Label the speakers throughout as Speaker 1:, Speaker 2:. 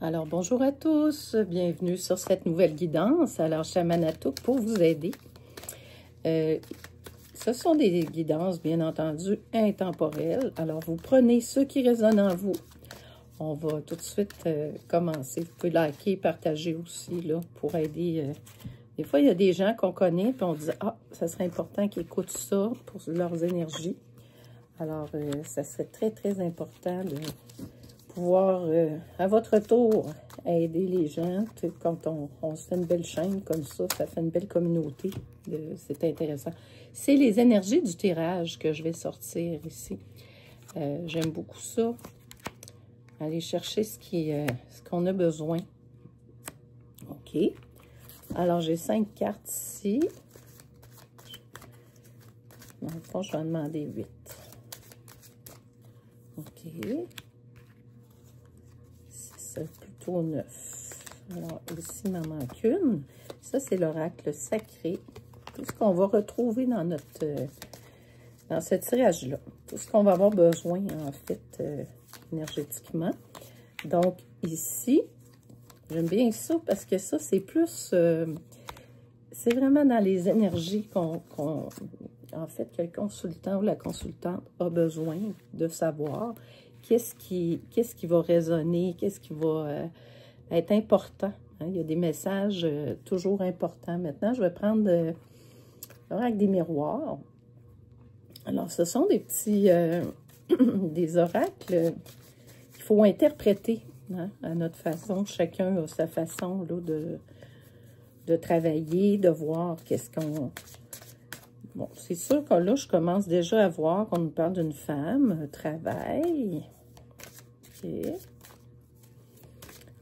Speaker 1: Alors, bonjour à tous, bienvenue sur cette nouvelle guidance. Alors, Chamanatouk pour vous aider. Ce sont des guidances, bien entendu, intemporelles. Alors, vous prenez ceux qui résonnent en vous. On va tout de suite commencer. Vous pouvez liker, partager aussi, là, pour aider. Des fois, il y a des gens qu'on connaît, puis on dit « Ah, ça serait important qu'ils écoutent ça pour leurs énergies. » Alors, ça serait très, très important de pouvoir, à votre tour, aider les gens. Quand on se fait une belle chaîne comme ça, ça fait une belle communauté. C'est intéressant. C'est les énergies du tirage que je vais sortir ici. J'aime beaucoup ça. Aller chercher ce qu'on a besoin. OK. Alors, j'ai 5 cartes ici. Dans le fond, je vais en demander 8. OK. C'est plutôt 9. Alors, ici, il m'en manque une. Ça, c'est l'oracle sacré. Tout ce qu'on va retrouver dans notre dans ce tirage-là. Tout ce qu'on va avoir besoin, en fait, énergétiquement. Donc, ici, j'aime bien ça parce que ça, c'est plus... c'est vraiment dans les énergies en fait, que le consultant ou la consultante a besoin de savoir qu'est-ce qui va résonner, qu'est-ce qui va être important. Hein? Il y a des messages toujours importants. Maintenant, je vais prendre avec des miroirs. Alors, ce sont des petits des oracles qu'il faut interpréter hein, à notre façon. Chacun a sa façon là, de travailler, de voir qu'est-ce qu'on... Bon, c'est sûr que là, je commence déjà à voir qu'on nous parle d'une femme, travail. OK.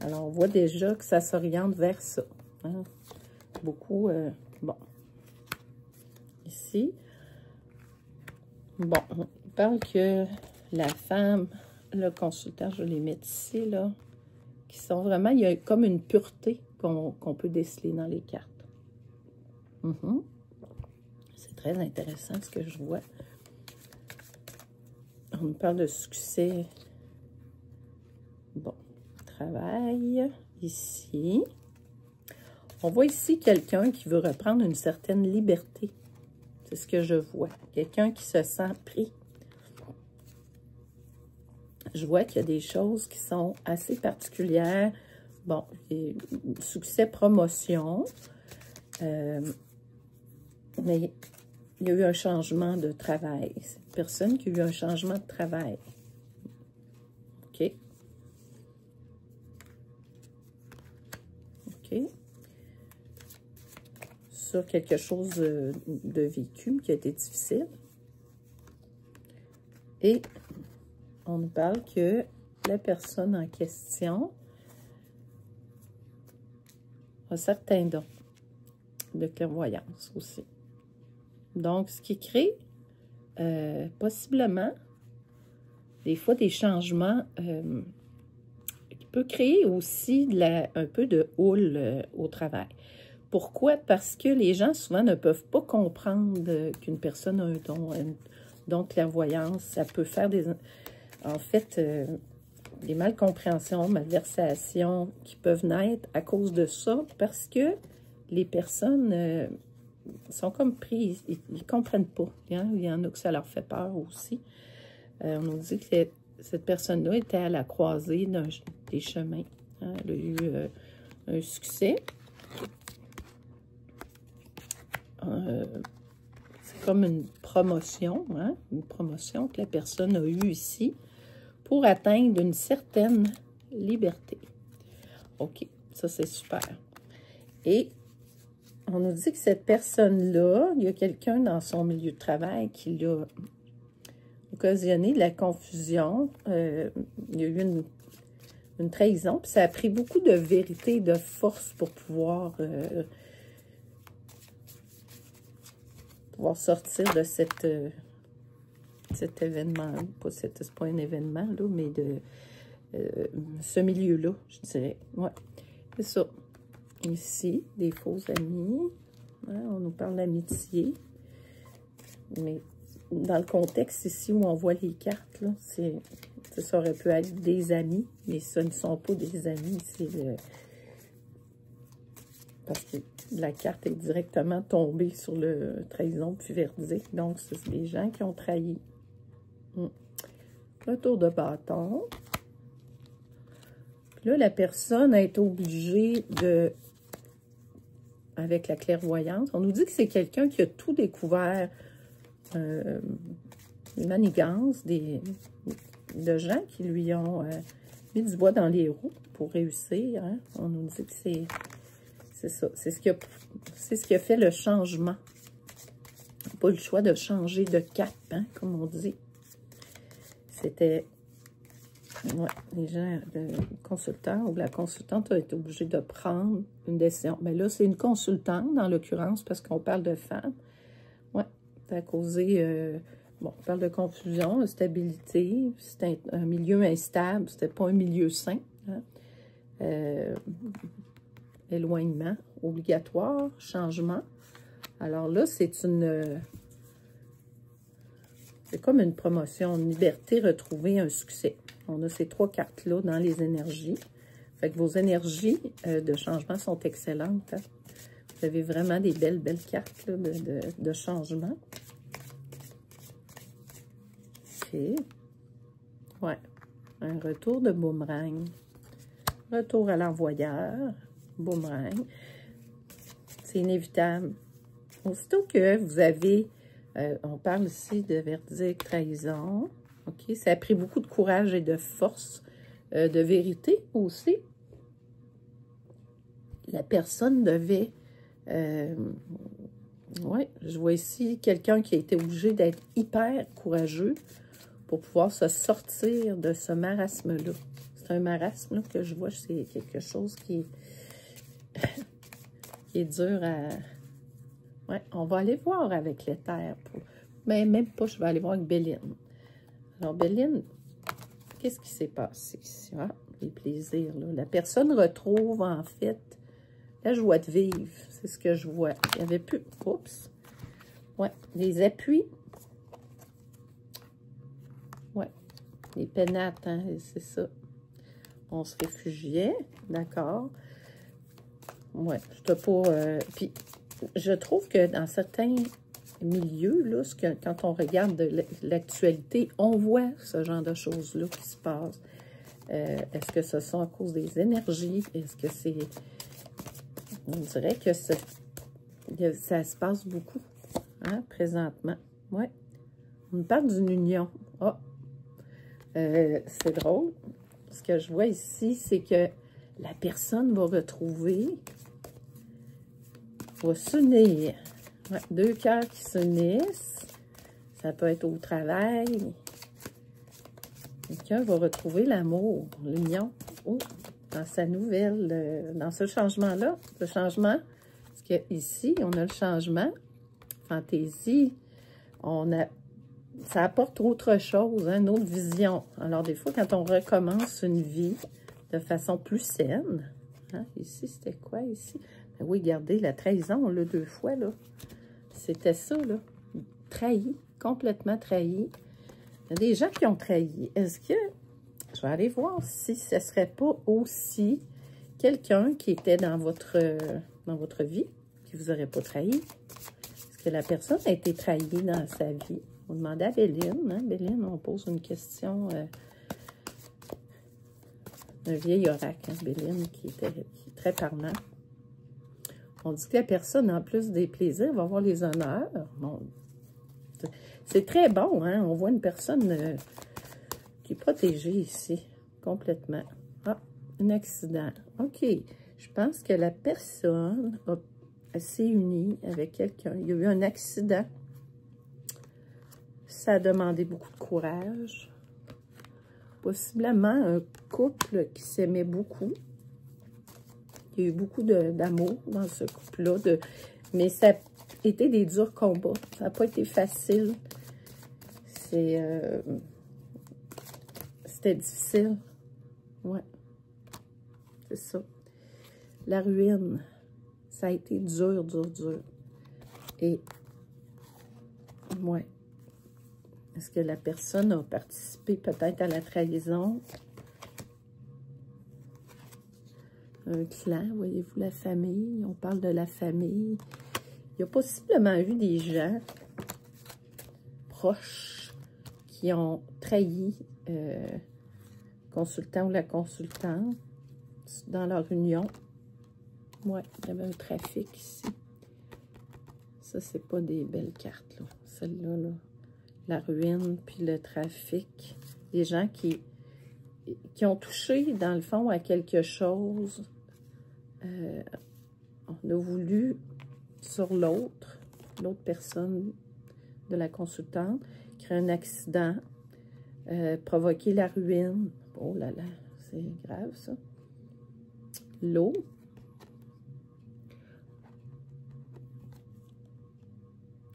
Speaker 1: Alors, on voit déjà que ça s'oriente vers ça. Hein? Beaucoup, bon. Ici. Bon, on parle que la femme, le consultant, je vais les mettre ici, là, qui sont vraiment, il y a comme une pureté qu'on peut déceler dans les cartes. C'est très intéressant ce que je vois. On nous parle de succès. Bon, travail, ici. On voit ici quelqu'un qui veut reprendre une certaine liberté. C'est ce que je vois. Quelqu'un qui se sent pris. Je vois qu'il y a des choses qui sont assez particulières. Bon, succès, promotion. Mais il y a eu un changement de travail. C'est une personne qui a eu un changement de travail. OK. OK. Sur quelque chose de vécu qui a été difficile. Et on nous parle que la personne en question a certains dons de clairvoyance aussi. Donc, ce qui crée possiblement des fois des changements qui peut créer aussi un peu de houle au travail. Pourquoi? Parce que les gens souvent ne peuvent pas comprendre qu'une personne a un don de clairvoyance. Ça peut faire en fait des malcompréhensions, malversations qui peuvent naître à cause de ça parce que les personnes sont comme prises, ils ne comprennent pas. Hein? Il y en a que ça leur fait peur aussi. On nous dit que cette personne-là était à la croisée des chemins. Hein? Elle a eu un succès. C'est comme une promotion, hein? Une promotion que la personne a eue ici pour atteindre une certaine liberté. OK, ça c'est super. Et on nous dit que cette personne-là, il y a quelqu'un dans son milieu de travail qui l'a occasionné de la confusion. Il y a eu une trahison, puis ça a pris beaucoup de vérité et de force pour pouvoir sortir de cet événement. C'est pas un événement, là, mais de ce milieu-là, je dirais. Ouais, c'est ça. Ici, des faux amis. Hein, on nous parle d'amitié. Mais dans le contexte ici où on voit les cartes, là, ça aurait pu être des amis, mais ce ne sont pas des amis. Parce que la carte est directement tombée sur le trahison puis verdict. Donc, c'est des gens qui ont trahi. Le tour de bâton. Puis là, la personne a été obligée de... Avec la clairvoyance, on nous dit que c'est quelqu'un qui a tout découvert. Des manigances, de gens qui lui ont mis du bois dans les roues pour réussir. Hein? On nous dit que c'est ça. C'est ce qui a fait le changement. Pas le choix de changer de cap, hein, comme on dit. C'était... Ouais, les gens, le consultant ou la consultante a été obligé de prendre une décision. Mais là, c'est une consultante, dans l'occurrence, parce qu'on parle de femme. Ouais, ça a causé... bon, on parle de confusion, instabilité, c'était un milieu instable, c'était pas un milieu sain. Hein? Éloignement obligatoire, changement. Alors là, c'est comme une promotion, une liberté retrouvée, un succès. On a ces 3 cartes-là dans les énergies. Fait que vos énergies de changement sont excellentes. Hein? Vous avez vraiment des belles cartes là, de changement. OK. Ouais. Un retour de boomerang. Retour à l'envoyeur. Boomerang. C'est inévitable. Aussitôt que vous avez... on parle ici de verdict, trahison. OK. Ça a pris beaucoup de courage et de force. De vérité aussi. La personne devait... ouais, je vois ici quelqu'un qui a été obligé d'être hyper courageux pour pouvoir se sortir de ce marasme-là. C'est un marasme là, que je vois, c'est quelque chose qui est dur à... Ouais, on va aller voir avec l'éther. Mais même pas, je vais aller voir avec Béline. Alors, Béline, qu'est-ce qui s'est passé ici? Ah, les plaisirs, là. La personne retrouve, en fait, la joie de vivre. C'est ce que je vois. Il n'y avait plus... Oups! Ouais, les appuis. Ouais, les pénates, hein, c'est ça. On se réfugiait, d'accord. Ouais, je te pas... puis, je trouve que dans certains milieux, là, quand on regarde l'actualité, on voit ce genre de choses-là qui se passent. Est-ce que ce sont à cause des énergies? Est-ce que c'est... On dirait que ça se passe beaucoup, hein, présentement. Ouais. On nous parle d'une union. Ah! C'est drôle. Ce que je vois ici, c'est que la personne va retrouver, va s'unir. Ouais, 2 cœurs qui s'unissent. Ça peut être au travail. Quelqu'un va retrouver l'amour, l'union. Oh, dans sa nouvelle, dans ce changement-là. Le changement, parce que ici, on a le changement. Fantaisie, ça apporte autre chose, hein, une autre vision. Alors, des fois, quand on recommence une vie de façon plus saine, hein, ici, c'était quoi ici? Ben oui, regardez, la trahison, là, 2 fois, là. C'était ça, là. Trahi, complètement trahi. Il y a des gens qui ont trahi. Est-ce que, je vais aller voir si ce ne serait pas aussi quelqu'un qui était dans votre vie, qui ne vous aurait pas trahi? Est-ce que la personne a été trahie dans sa vie? On demandait à Béline, hein? Béline, on pose une question, un vieil oracle, hein? Béline, qui est très parlant. On dit que la personne, en plus des plaisirs, va avoir les honneurs. Bon, c'est très bon, hein? On voit une personne qui est protégée ici, complètement. Ah, un accident. OK. Je pense que la personne s'est unie avec quelqu'un. Il y a eu un accident. Ça a demandé beaucoup de courage. Possiblement un couple qui s'aimait beaucoup. Il y a eu beaucoup d'amour dans ce couple-là. Mais ça a été des durs combats. Ça n'a pas été facile. C'était difficile. Ouais. C'est ça. La ruine. Ça a été dur, dur, dur. Et, ouais. Est-ce que la personne a participé peut-être à la trahison? Un clan, voyez-vous, la famille. On parle de la famille. Il y a possiblement eu des gens proches qui ont trahi consultant ou la consultante dans leur union. Ouais, il y avait un trafic ici. Ça, c'est pas des belles cartes, là. Celle-là, là. La ruine, puis le trafic. Des gens qui ont touché, dans le fond, à quelque chose. On a voulu, sur l'autre personne de la consultante, créer un accident, provoquer la ruine. Oh là là, c'est grave, ça. L'eau.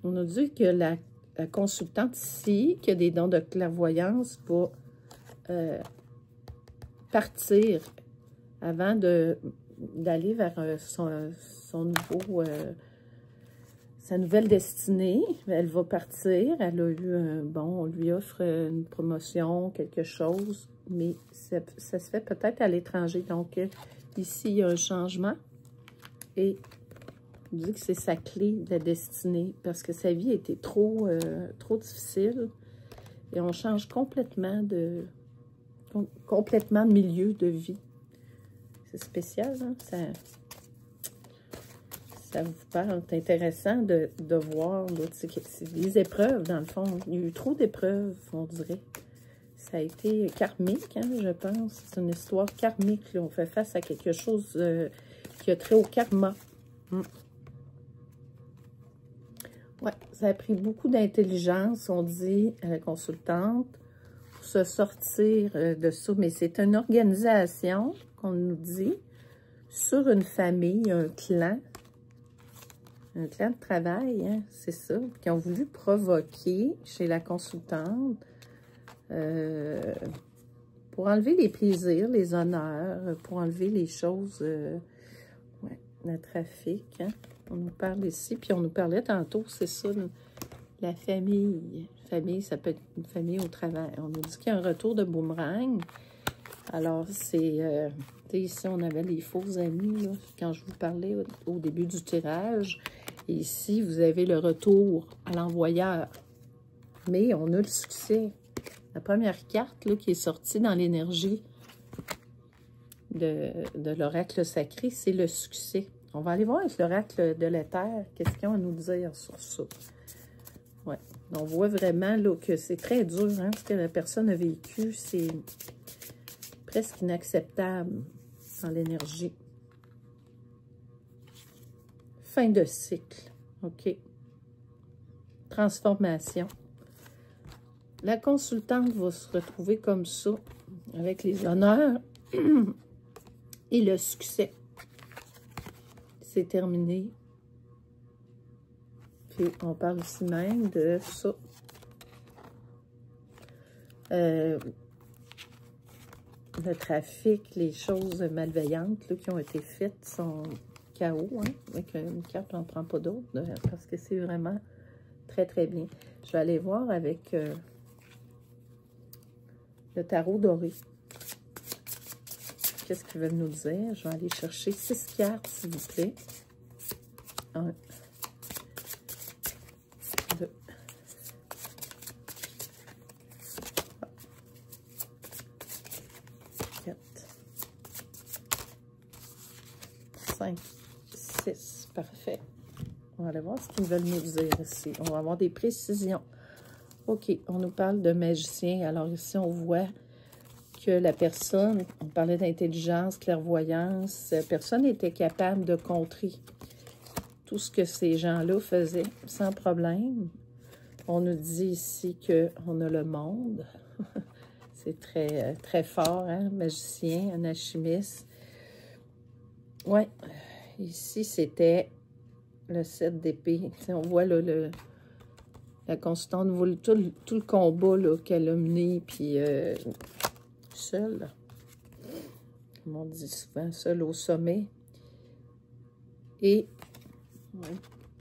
Speaker 1: On a dit que la consultante ici, qui a des dons de clairvoyance, va partir avant d'aller vers son nouveau, sa nouvelle destinée. Elle va partir. Elle a eu bon, on lui offre une promotion, quelque chose, mais ça se fait peut-être à l'étranger. Donc, ici, il y a un changement et on dit que c'est sa clé de la destinée parce que sa vie était trop difficile et on change complètement de milieu de vie. C'est spécial, hein? Ça vous parle. C'est intéressant de voir. C'est des épreuves, dans le fond. Il y a eu trop d'épreuves, on dirait. Ça a été karmique, hein, je pense. C'est une histoire karmique. Là. On fait face à quelque chose qui a trait au karma. Ouais, ça a pris beaucoup d'intelligence, on dit, à la consultante, pour se sortir de ça. Mais c'est une organisation, qu'on nous dit, sur une famille, un clan de travail, hein, c'est ça, qui ont voulu provoquer chez la consultante pour enlever les plaisirs, les honneurs, pour enlever les choses, ouais, le trafic, hein. On nous parle ici, puis on nous parlait tantôt, c'est ça, la famille. Famille, ça peut être une famille au travail. On nous dit qu'il y a un retour de boomerang. Alors, c'est... ici, on avait les faux amis, là, quand je vous parlais au début du tirage. Et ici, vous avez le retour à l'envoyeur. Mais on a le succès. La première carte là, qui est sortie dans l'énergie de l'oracle sacré, c'est le succès. On va aller voir avec l'oracle de l'éther, qu'est-ce qu'ils ont à nous dire sur ça. Ouais. On voit vraiment là, que c'est très dur, hein, ce que la personne a vécu. C'est presque inacceptable dans l'énergie. Fin de cycle. OK. Transformation. La consultante va se retrouver comme ça, avec les honneurs et le succès. C'est terminé. Puis on parle aussi même de ça. Le trafic, les choses malveillantes là, qui ont été faites sont chaos. Hein? Avec une carte, on n'en prend pas d'autres parce que c'est vraiment très, très bien. Je vais aller voir avec le tarot doré. Qu'est-ce qu'ils veulent nous dire? Je vais aller chercher 6 cartes, s'il vous plaît. 1, 2, 4, 5, 6. Parfait. On va aller voir ce qu'ils veulent nous dire ici. On va avoir des précisions. OK, on nous parle de magicien. Alors ici, on voit que la personne, on parlait d'intelligence, clairvoyance, personne n'était capable de contrer tout ce que ces gens-là faisaient sans problème. On nous dit ici qu'on a le monde. C'est très, très fort, hein? Magicien, un alchimiste. Ouais, ici, c'était le 7 d'épée. On voit là, la constante, voit tout le combat qu'elle a mené, puis seule, comme on dit souvent, seule au sommet. Et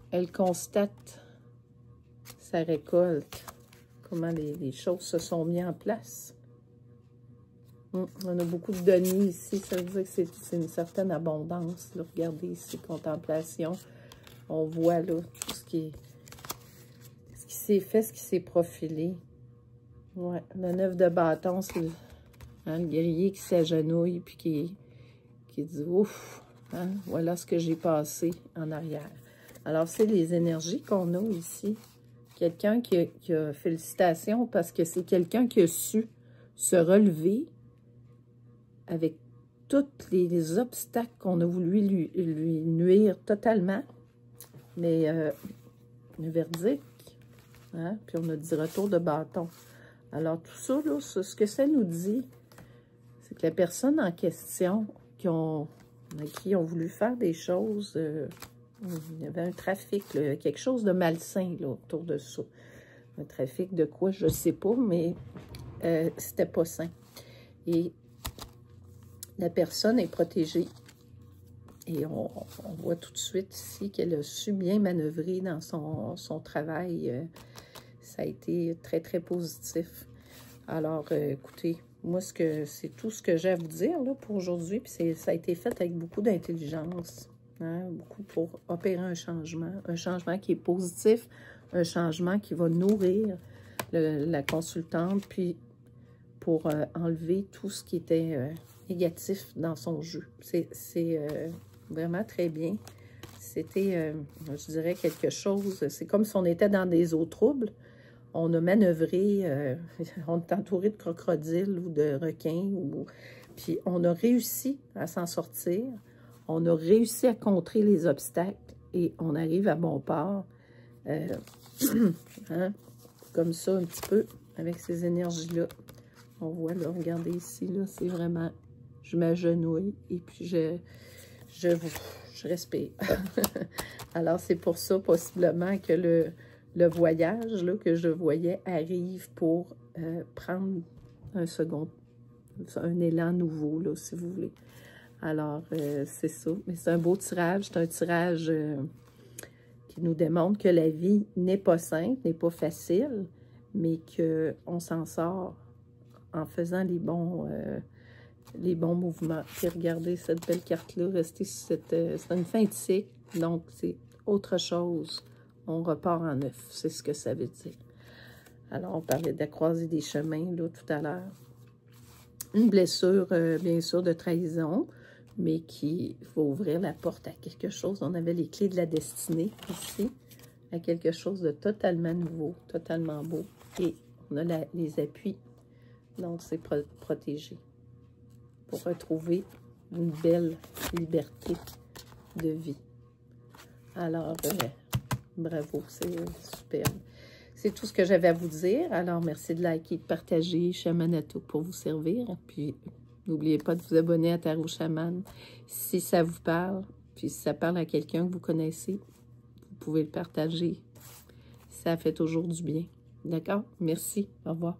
Speaker 1: elle constate sa récolte comment les choses se sont mises en place. On a beaucoup de deniers ici, ça veut dire que c'est une certaine abondance. Là. Regardez ici, contemplation. On voit là tout ce qui s'est fait, ce qui s'est profilé. Ouais, le 9 de bâton, c'est le guerrier qui s'agenouille puis qui dit « Ouf, hein, voilà ce que j'ai passé en arrière. » Alors, c'est les énergies qu'on a ici. Quelqu'un qui a félicitations parce que c'est quelqu'un qui a su se relever avec tous les obstacles qu'on a voulu lui nuire totalement. Mais le verdict, hein, puis on a dit retour de bâton. Alors tout ça, là, ce que ça nous dit, c'est que la personne en question qui ont voulu faire des choses, il y avait un trafic, là, quelque chose de malsain là, autour de ça. Un trafic de quoi, je ne sais pas, mais c'était pas sain. Et la personne est protégée. Et on voit tout de suite ici qu'elle a su bien manœuvrer dans son travail. Ça a été très, très positif. Alors, écoutez, moi, c'est tout ce que j'ai à vous dire là, pour aujourd'hui. Puis ça a été fait avec beaucoup d'intelligence. Hein, beaucoup pour opérer un changement qui est positif, un changement qui va nourrir la consultante, puis pour enlever tout ce qui était négatif dans son jeu. C'est vraiment très bien. C'était, je dirais, quelque chose, c'est comme si on était dans des eaux troubles. On a manœuvré, on est entouré de crocodiles ou de requins, puis on a réussi à s'en sortir. On a réussi à contrer les obstacles et on arrive à bon port. Hein, comme ça, un petit peu, avec ces énergies-là. On voit, là, regardez ici, là, c'est vraiment, je m'agenouille et puis je respire. Alors, c'est pour ça, possiblement, que le voyage, là, que je voyais arrive pour prendre un élan nouveau, là, si vous voulez. Alors, c'est ça. Mais c'est un beau tirage. C'est un tirage qui nous démontre que la vie n'est pas simple, n'est pas facile, mais qu'on s'en sort en faisant les bons mouvements. Puis regardez cette belle carte-là, restez sur c'est une fin de cycle, donc c'est autre chose. On repart en neuf, c'est ce que ça veut dire. Alors, on parlait de la croisée des chemins, là, tout à l'heure. Une blessure, bien sûr, de trahison, mais qui va ouvrir la porte à quelque chose. On avait les clés de la destinée ici, à quelque chose de totalement nouveau, totalement beau. Et on a les appuis, donc c'est protégé pour retrouver une belle liberté de vie. Alors, bravo, c'est superbe. C'est tout ce que j'avais à vous dire. Alors, merci de liker et de partager Chamanato pour vous servir. Puis, n'oubliez pas de vous abonner à Tarot Chaman si ça vous parle. Puis, si ça parle à quelqu'un que vous connaissez, vous pouvez le partager. Ça fait toujours du bien. D'accord? Merci. Au revoir.